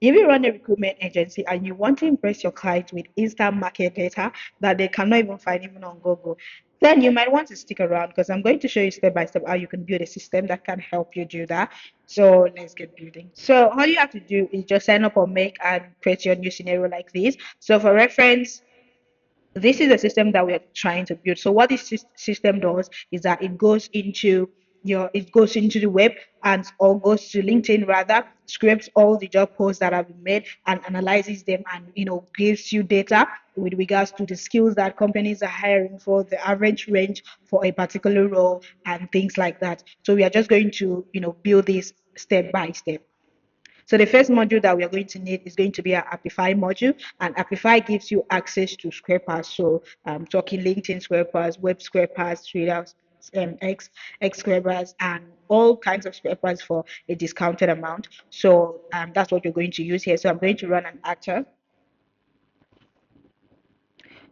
If you run a recruitment agency and you want to impress your clients with instant market data that they cannot even find even on Google, then you might want to stick around because I'm going to show you step by step how you can build a system that can help you do that. So let's get building. So all you have to do is just sign up or make and create your new scenario like this. So for reference, this is a system that we're trying to build. So what this system does is that it goes into the web and or goes to LinkedIn rather, scrapes all the job posts that have been made and analyzes them and gives you data with regards to the skills that companies are hiring for, the average range for a particular role and things like that. So we are just going to build this step by step. So the first module that we are going to need is going to be our Apify module, and Apify gives you access to scrapers. So talking LinkedIn scrapers, web scrapers, Twitter, X scrapers, and all kinds of scrapers for a discounted amount. So that's what you're going to use here. So I'm going to run an actor.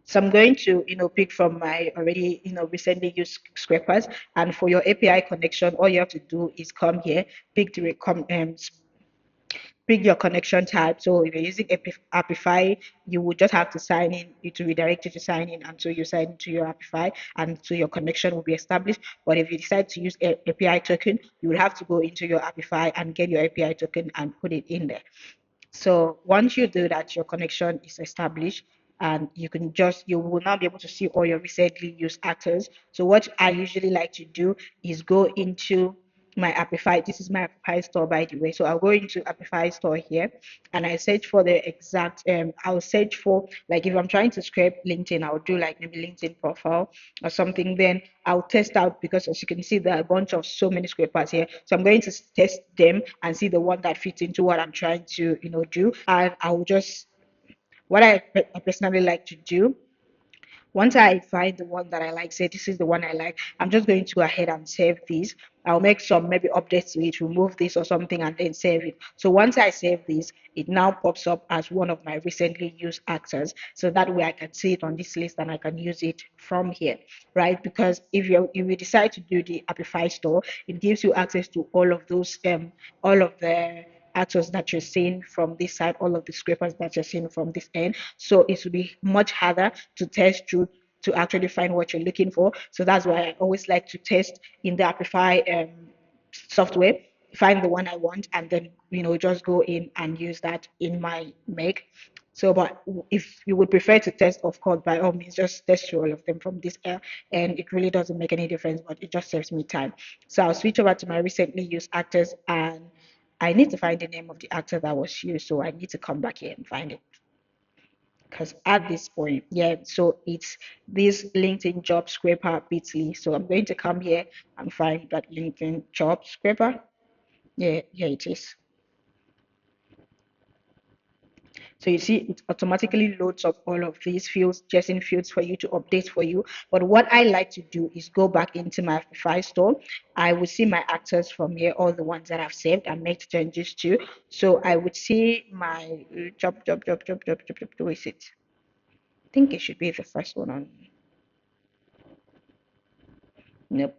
So I'm going to, pick from my already, recently used scrapers. And for your API connection, all you have to do is come here, pick the pick your connection type. So if you're using Apify, you would just have to sign in. It will redirect you to sign in until you sign into your Apify, and so your connection will be established. But if you decide to use a API token, you will have to go into your Apify and get your API token and put it in there. So once you do that, your connection is established and you will now be able to see all your recently used actors. So what I usually like to do is go into my Apify. This is my Apify store, by the way. So I'll go into Apify store here and I search for the exact, I'll search for, like if I'm trying to scrape LinkedIn, I'll do like maybe LinkedIn profile or something. Then I'll test out because as you can see, there are a bunch of so many scrapers here. So I'm going to test them and see the one that fits into what I'm trying to, do. And I'll just, what I personally like to do once I find the one that I like, say this is the one I like, I'm just going to go ahead and save this. I'll make some maybe updates to it, remove this or something, and then save it. So once I save this, it now pops up as one of my recently used actors. So that way I can see it on this list and I can use it from here, right? Because if you decide to do the Apify store, it gives you access to all of the actors that you're seeing from this side, all of the scrapers that you're seeing from this end. So it will be much harder to test through to actually find what you're looking for. So that's why I always like to test in the Apify software, find the one I want, and then just go in and use that in my make. So, but if you would prefer to test, of course, by all means, just test through all of them from this air, and it really doesn't make any difference, but it just saves me time. So I'll switch over to my recently used actors, and I need to find the name of the actor that was used. So I need to come back here and find it because at this point, yeah, so it's this LinkedIn job scraper bit.ly. So I'm going to come here and find that LinkedIn job scraper. Yeah, here it is. So you see, it automatically loads up all of these fields, just in fields for you to update for you. But what I like to do is go back into my file store. I will see my actors from here, all the ones that I've saved and made changes to. So I would see my job. Where is it? I think it should be the first one on. Nope,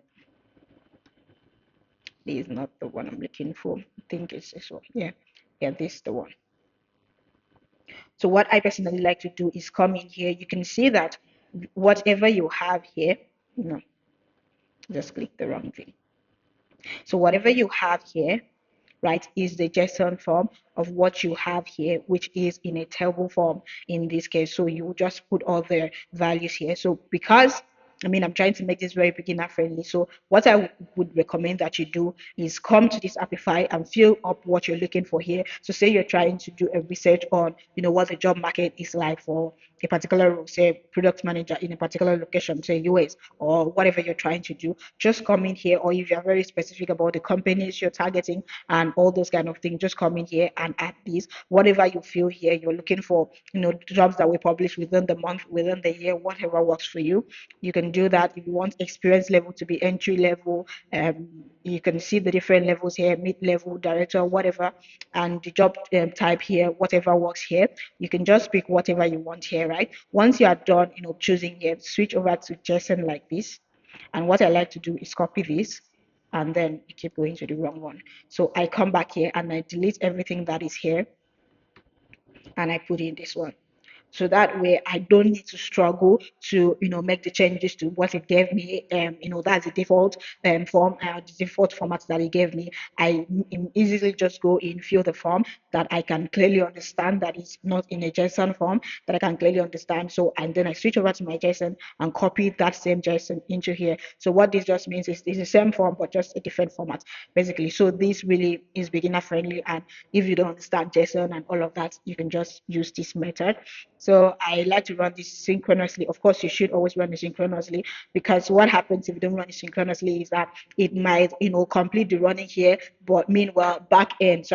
this is not the one I'm looking for. I think it's this one. Yeah, this is the one. So what I personally like to do is come in here. You can see that whatever you have here, no, just click the wrong thing. So whatever you have here, right, is the JSON form of what you have here, which is in a table form in this case. So you just put all the values here. So because I'm trying to make this very beginner friendly. So what I would recommend that you do is come to this Apify and fill up what you're looking for here. So say you're trying to do a research on, what the job market is like for a particular role, say product manager in a particular location, say US or whatever you're trying to do. Just come in here, or if you're very specific about the companies you're targeting and all those kind of things, just come in here and add these. Whatever you feel here you're looking for, jobs that we publish within the month, within the year, whatever works for you, you can do that. If you want experience level to be entry level, you can see the different levels here, mid-level, director, whatever, and the job type here, whatever works here. You can just pick whatever you want here, right? Once you are done, choosing here, switch over to JSON like this. And what I like to do is copy this and then you keep going to the wrong one. So I come back here and I delete everything that is here. and I put in this one. So that way I don't need to struggle to make the changes to what it gave me. That's the default form, the default format that it gave me. I easily just go in, fill the form that I can clearly understand, that is not in a JSON form, that I can clearly understand. So, and then I switch over to my JSON and copy that same JSON into here. So what this just means is it's the same form but just a different format, basically. So this really is beginner friendly, and if you don't understand JSON and all of that, you can just use this method. So I like to run this synchronously. Of course, you should always run it synchronously, because what happens if you don't run it synchronously is that it might, complete the running here, but meanwhile back end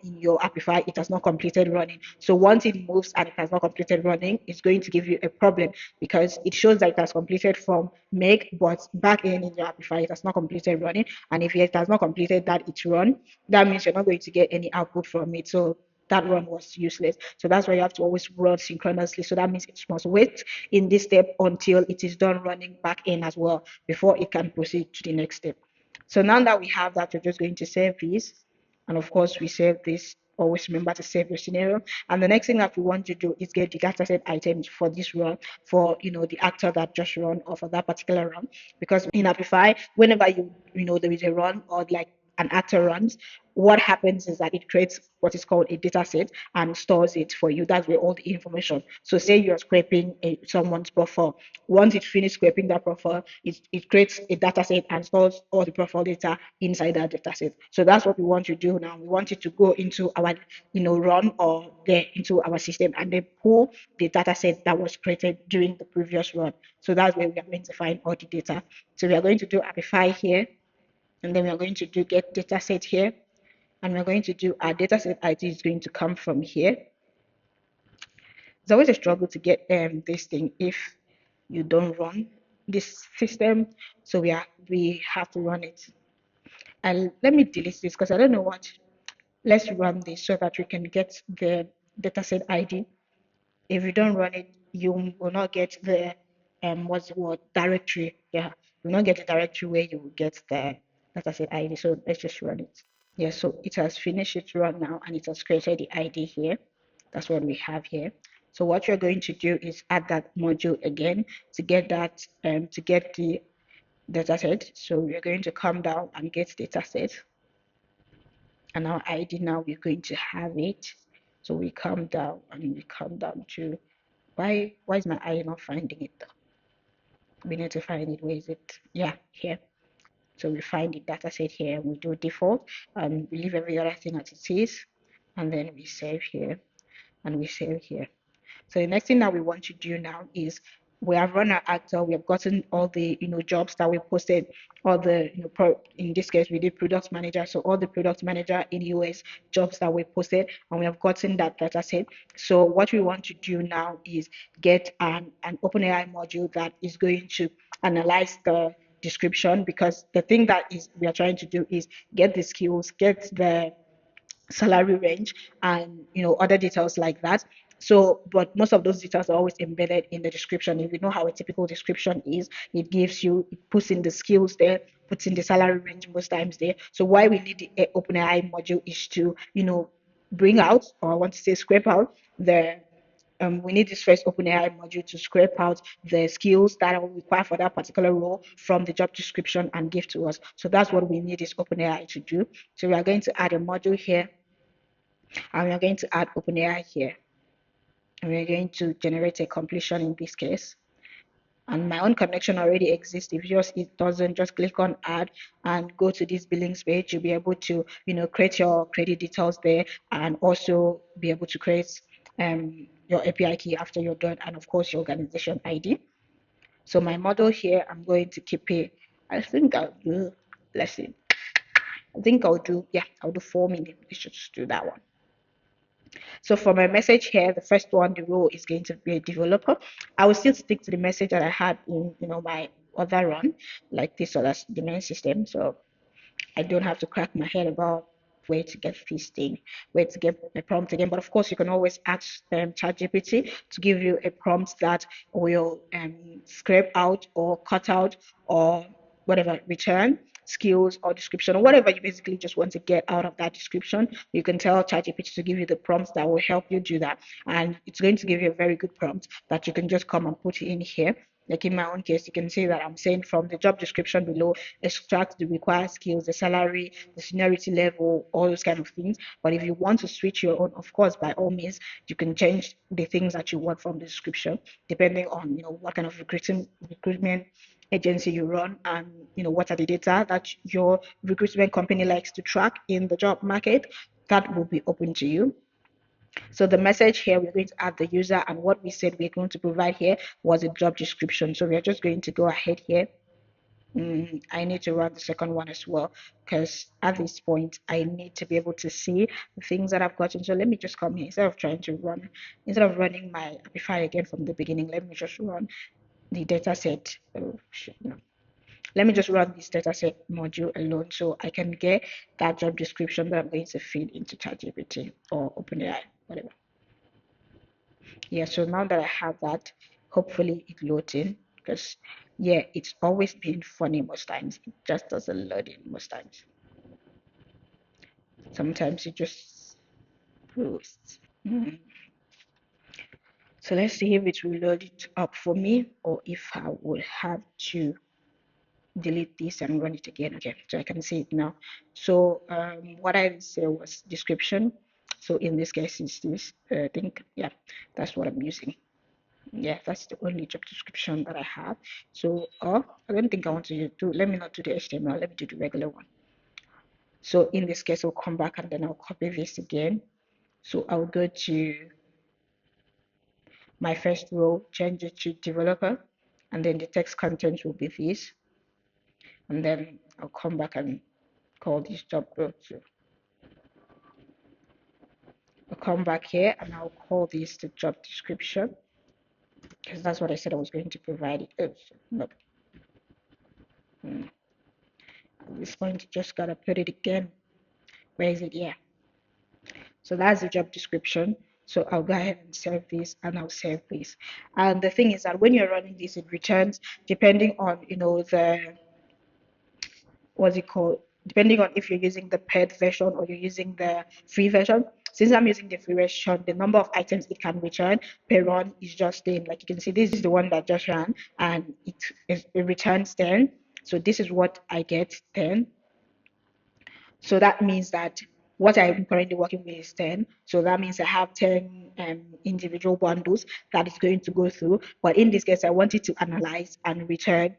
in your Apify, it has not completed running. So once it moves and it has not completed running, it's going to give you a problem, because it shows that it has completed from make, but back end in your Apify, it has not completed running. And if it has not completed that it's run, that means you're not going to get any output from it. So that run was useless. So that's why you have to always run synchronously. So that means it must wait in this step until it is done running back in as well before it can proceed to the next step. So now that we have that, we're just going to save this. And of course, we save this. Always remember to save your scenario. And the next thing that we want to do is get the dataset items for this run, for the actor that just run, or for that particular run. Because in Apify, whenever there is a run, or like an actor runs, what happens is that it creates what is called a data set and stores it for you. That's where all the information. So say you're scraping someone's profile. Once it finishes scraping that profile, it creates a data set and stores all the profile data inside that data set. So that's what we want to do now. We want it to go into our run, or there into our system, and then pull the data set that was created during the previous run. So that's where we are going to find all the data. So we are going to do Apify here, and then we are going to do get dataset here, and we're going to do our dataset ID is going to come from here. It's always a struggle to get this thing if you don't run this system, so we have to run it. And let me delete this because I don't know what. Let's run this so that we can get the dataset ID. If you don't run it, you will not get the what's the word, directory. Yeah, you will not get the directory where you will get the dataset ID. So let's just run it. Yeah, so it has finished its run now, and it has created the ID here. That's what we have here. So what you're going to do is add that module again to get that to get the dataset. So we're going to come down and get dataset, and our ID now we're going to have it. So we come down and we come down to why is my ID not finding it though? We need to find it. Where is it? Yeah, here. So we find the data set here, we do default, and we leave every other thing as it is, and then we save here, and we save here. So the next thing that we want to do now is we have run our actor, we have gotten all the jobs that we posted, all the in this case we did product manager, so all the product manager in US jobs that we posted, and we have gotten that data set. So what we want to do now is get an OpenAI module that is going to analyze the description, because the thing that is we are trying to do is get the skills, get the salary range, and other details like that. So but most of those details are always embedded in the description. If you know how a typical description is, it puts in the skills there, puts in the salary range most times there. So why we need the OpenAI module is to bring out, or I want to say scrape out the we need this first OpenAI module to scrape out the skills that are required for that particular role from the job description and give to us. So that's what we need this OpenAI to do. So we are going to add a module here, and we are going to add OpenAI here. And we're going to generate a completion in this case. And my own connection already exists. If yours it doesn't, just click on add and go to this billings page. You'll be able to create your credit details there, and also be able to create your API key after you're done, and of course your organization ID. So my model here, I'm going to keep it. I think I'll do, let's see. I think I'll do 4 minutes. Let's just do that one. So for my message here, the first one, the role is going to be a developer. I will still stick to the message that I had in my other run, like this, so that's the main system. So I don't have to crack my head about where to get this thing, where to get a prompt again. But of course, you can always ask ChatGPT to give you a prompt that will scrape out or cut out or whatever return skills or description or whatever you basically just want to get out of that description. You can tell ChatGPT to give you the prompts that will help you do that, and it's going to give you a very good prompt that you can just come and put in here. Like in my own case, you can see that I'm saying from the job description below, extract the required skills, the salary, the seniority level, all those kind of things. But if you want to switch your own, of course, by all means, you can change the things that you want from the description, depending on what kind of recruitment agency you run, and what are the data that your recruitment company likes to track in the job market. That will be open to you. So the message here, we're going to add the user, and what we said we're going to provide here was a job description. So we're just going to go ahead here. I need to run the second one as well, because at this point I need to be able to see the things that I've gotten. So let me just come here, instead of running my Apify again from the beginning, let me just run the data set. Oh, shit, no. Let me just run this dataset module alone so I can get that job description that I'm going to feed into ChatGPT or OpenAI, whatever. Yeah, so now that I have that, hopefully it loads in, because yeah, it's always been funny most times. It just doesn't load in most times. Sometimes it just posts. So let's see if it will load it up for me, or if I will have to delete this and run it again. Okay, so I can see it now. So what I said was description. So in this case, it's this. I think, yeah, that's what I'm using. Yeah, that's the only job description that I have. So I don't think I want to do, let me not do the HTML, let me do the regular one. So in this case, I'll come back and then I'll copy this again. So I'll go to my first row, change it to developer, and then the text content will be this. And then I'll come back and call this job role. So I'll come back here and I'll call this the job description, because that's what I said I was going to provide it. Oh, no. At this point, you just gotta put it again. Where is it? Yeah. So that's the job description. So I'll go ahead and save this, and I'll save this. And the thing is that when you're running this, it returns depending on the what's it called? Depending on if you're using the paid version or you're using the free version. Since I'm using the free version, the number of items it can return per run is just 10. Like you can see, this is the one that just ran, and it returns 10. So this is what I get, 10. So that means that what I'm currently working with is 10. So that means I have 10 individual bundles that is going to go through. But in this case, I wanted to analyze and return,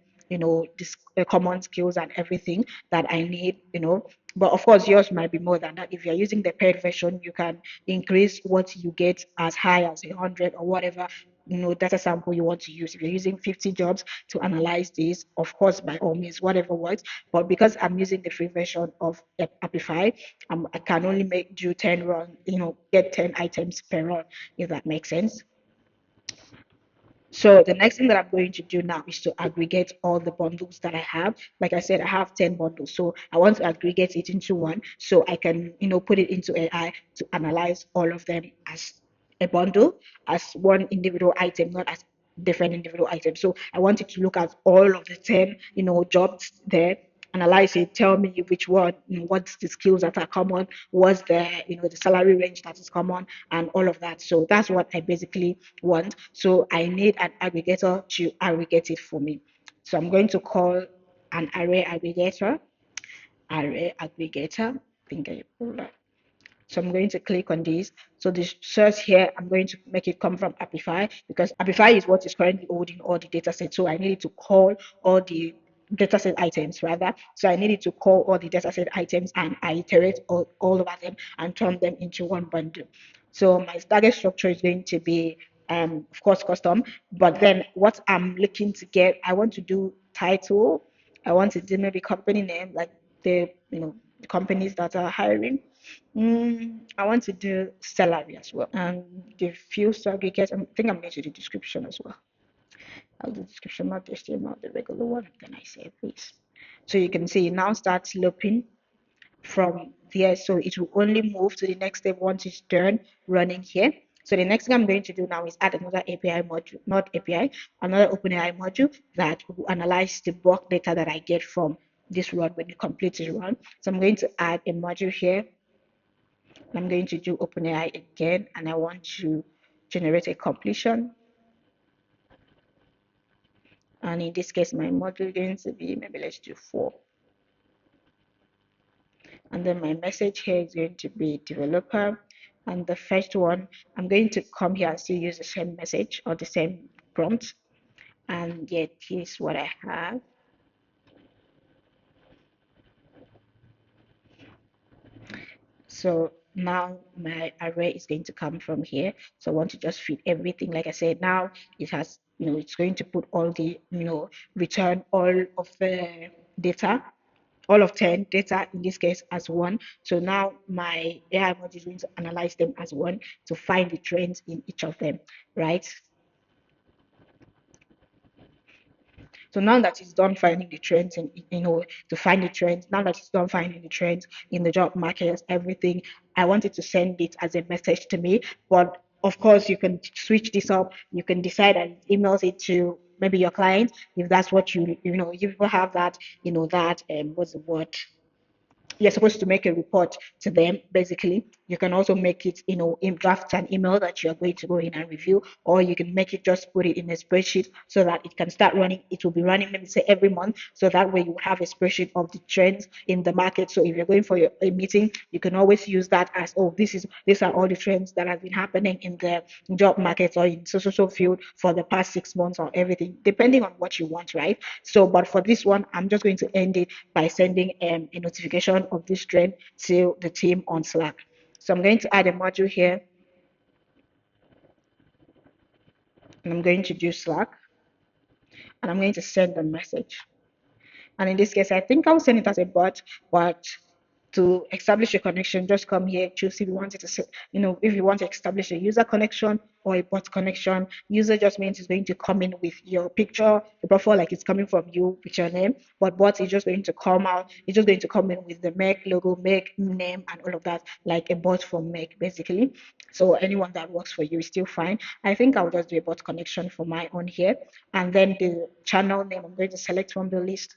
this common skills and everything that I need. But of course, yours might be more than that. If you're using the paid version, you can increase what you get as high as 100 or whatever data sample you want to use. If you're using 50 jobs to analyze this, of course, by all means, whatever works. But because I'm using the free version of Apify, I can only do 10 run, get 10 items per run, if that makes sense. So the next thing that I'm going to do now is to aggregate all the bundles that I have. Like I said, I have 10 bundles. So I want to aggregate it into one so I can, put it into AI to analyze all of them as a bundle, as one individual item, not as different individual items. So I want it to look at all of the 10, jobs there, analyze it, tell me which one, what's the skills that are common, what's the salary range that is common, and all of that. So that's what I basically want. So I need an aggregator to aggregate it for me. So I'm going to call an array aggregator. I think I pulled that. So I'm going to click on this. So the search here, I'm going to make it come from Apify, because Apify is what is currently holding all the data sets. So I needed to call all the dataset items rather. So I needed to call all the dataset items and iterate all over them and turn them into one bundle. So my target structure is going to be, of course, custom. But then what I'm looking to get, I want to do title. I want to do maybe company name, like the companies that are hiring. I want to do salary as well, and the fields to aggregate. I think I'm going to do description as well. I'll do description, not the HTML, the regular one. Then I save this. So you can see it now starts looping from there. So it will only move to the next step once it's done running here. So the next thing I'm going to do now is add another API module, not API, another OpenAI module that will analyze the bulk data that I get from this run when you complete this run. So I'm going to add a module here. I'm going to do OpenAI again, and I want to generate a completion. And in this case, my module is going to be, maybe let's do 4. And then my message here is going to be developer. And the first one, I'm going to come here and still use the same message or the same prompt. And yet, here's what I have. So now my array is going to come from here. So I want to just fit everything. Like I said, now it has, it's going to put all the, return all of the data, all of 10 data in this case as one. So now my AI module is going to analyze them as one to find the trends in each of them, right? So now that it's done finding the trends and to find the trends, now that it's done finding the trends in the job market, everything, I wanted to send it as a message to me. But of course, you can switch this up. You can decide and emails it to maybe your client if that's what you have that, that what's the word? You're supposed to make a report to them. Basically, you can also make it in draft an email that you're going to go in and review, or you can make it just put it in a spreadsheet so that it can start running. It will be running, maybe say every month, so that way you have a spreadsheet of the trends in the market. So if you're going for a meeting, you can always use that as, oh, these are all the trends that have been happening in the job market or in so field for the past 6 months or everything, depending on what you want, right? So but for this one, I'm just going to end it by sending a notification of this trend to the team on Slack. So I'm going to add a module here, and I'm going to do Slack, and I'm going to send a message. And in this case, I think I'll send it as a bot, but to establish a connection, just come here, choose if you want it to say, if you want to establish a user connection or a bot connection. User just means it's going to come in with your picture, the profile, like it's coming from you with your name. But bot is just going to come out, it's just going to come in with the Make logo, Make name, and all of that, like a bot from Make, basically. So anyone that works for you is still fine. I think I'll just do a bot connection for my own here. And then the channel name, I'm going to select from the list.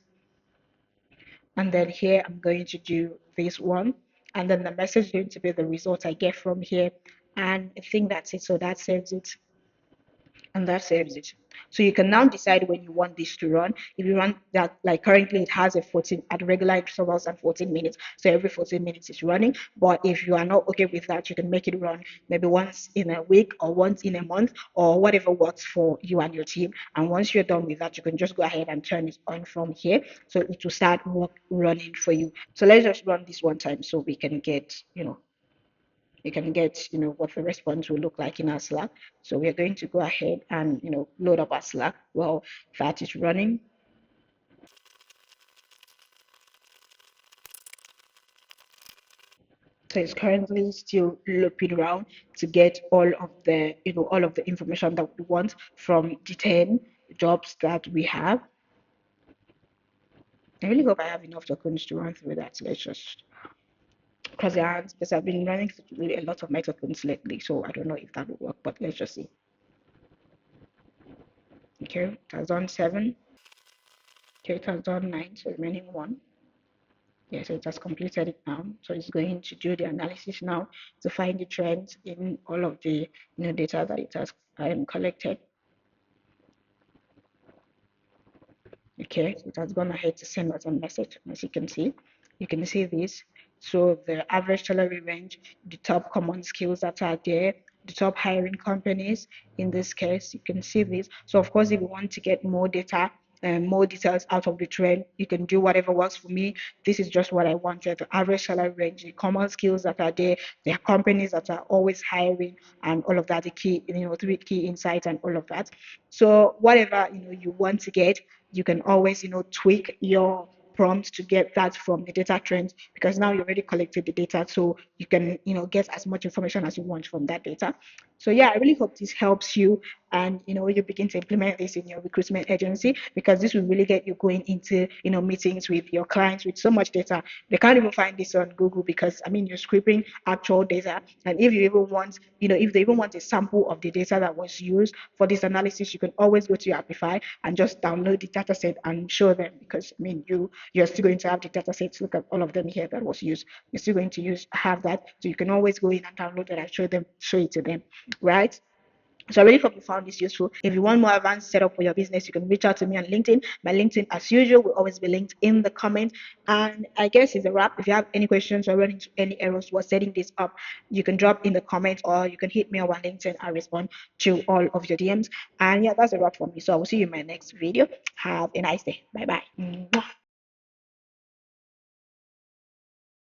And then here I'm going to do this one, and then the message is going to be the result I get from here, and I think that's it. So that saves it, and that saves it. So you can now decide when you want this to run. If you run that, like currently it has a 14 at regular intervals and 14 minutes, so every 14 minutes is running. But if you are not okay with that, you can make it run maybe once in a week or once in a month or whatever works for you and your team. And once you're done with that, you can just go ahead and turn it on from here, so it will start running for you. So let's just run this one time so we can get what the response will look like in our Slack. So we're going to go ahead and load up our Slack while that is running. So it's currently still looping around to get all of the information that we want from the 10 jobs that we have. I really hope I have enough tokens to run through that. So let's just cross your hands, because I've been running through a lot of my tokens lately, so I don't know if that will work, but let's just see. Okay, it has done 7. Okay, it has done 9, so remaining 1. Yeah, so it has completed it now. So it's going to do the analysis now to find the trends in all of the data that it has collected. Okay, so it has gone ahead to send us a message. As you can see this. So the average salary range, the top common skills that are there, the top hiring companies. In this case, you can see this. So of course, if you want to get more data and more details out of the trend, you can do whatever works for me. This is just what I wanted: the average salary range, the common skills that are there, the companies that are always hiring, and all of that, the key, 3 key insights and all of that. So whatever you want to get, you can always tweak your prompt to get that from the data trends, because now you already collected the data, so you can get as much information as you want from that data. So yeah, I really hope this helps you, and you begin to implement this in your recruitment agency, because this will really get you going into meetings with your clients with so much data. They can't even find this on Google, because I mean, you're scraping actual data. And if you even want, if they even want a sample of the data that was used for this analysis, you can always go to your Apify and just download the data set and show them, because I mean, you're still going to have the data set to look at all of them here that was used. You're still going to have that, so you can always go in and download it and show it to them, right? So I really hope you found this useful. If you want more advanced setup for your business, you can reach out to me on LinkedIn. My LinkedIn, as usual, will always be linked in the comments. And I guess it's a wrap. If you have any questions or run into any errors while setting this up, you can drop in the comments, or you can hit me up on LinkedIn. I respond to all of your DMs. And yeah, that's a wrap for me. So I will see you in my next video. Have a nice day. Bye bye.